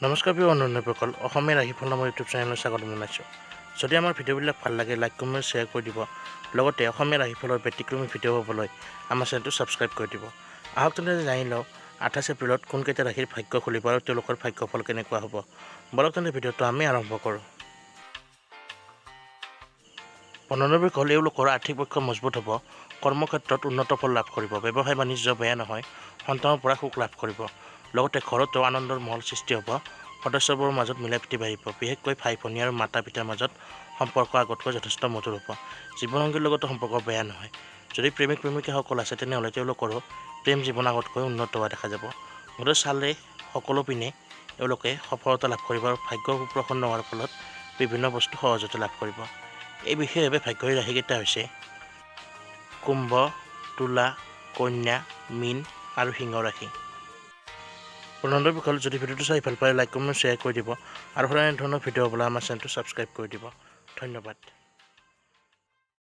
নমস্কাৰ প্ৰিয় বন্ধুসকল, অসমীয়া ৰাশিফল নামৰ ইউটিউব চেনেললৈ স্বাগতম জনাইছোঁ। যদি আমাৰ ভিডিঅ'বিলাক ভাল লাগে লাইক কমেণ্ট শ্বেয়াৰ কৰি দিব। লগতে অসমীয়া ৰাশিফলৰ ব্যতিক্ৰমী ভিডিঅ' পাবলৈ আমাৰ চেনেলটো ছাবস্ক্ৰাইব কৰি দিব। আহক তেন্তে জানি লওঁ 28 এপ্ৰিলত কোনকেইটা ৰাশিৰ ভাগ্য খুলিব আৰু তেওঁলোকৰ ভাগ্যফল কেনেকুৱা হ'ব। বলক তেন্তে ভিডিঅ'টো আমি আৰম্ভ কৰোঁ। 15 হ'ল এওঁলোকৰ আৰ্থিক পক্ষ মজবুত হ'ব, কৰ্মক্ষেত্ৰত উন্নত ফল লাভ কৰিব, ব্যৱসায় বাণিজ্য বেয়া নহয়, সন্তানৰ পৰা সুখ লাভ কৰিব। লগতে ঘৰতো আনন্দৰ মহল সৃষ্টি হ'ব, সদস্যবোৰৰ মাজত মিলাপ্ৰীতি বাঢ়িব, বিশেষকৈ ভাই ভনী আৰু মাতা পিতাৰ মাজত সম্পৰ্ক আগতকৈ যথেষ্ট মধুৰ হ'ব। জীৱনসংগীৰ লগতো সম্পৰ্ক বেয়া নহয়। যদি প্ৰেমিক প্ৰেমিকাসকল আছে তেনেহ'লে তেওঁলোকৰো প্ৰেম জীৱন আগতকৈ উন্নত হোৱা দেখা যাব। মুঠতে চালে সকলো পিনে এওঁলোকে সফলতা লাভ কৰিব আৰু ভাগ্য সুপ্ৰসন্ন হোৱাৰ ফলত বিভিন্ন বস্তু সহজতে লাভ কৰিব। এই বিশেষভাৱে ভাগ্যশালী ৰাশিকেইটা হৈছে কুম্ভ, তুলা, কন্যা, মীন আৰু সিংহ ৰাশি। 15 হ'ল যদি ভিডিঅ'টো চাই ভাল পায় লাইক কমেণ্ট শ্বেয়াৰ কৰি দিব আৰু সদায় এনেধৰণৰ ভিডিঅ' পাবলৈ আমাৰ চেনেলটো ছাবস্ক্ৰাইব কৰি দিব। ধন্যবাদ।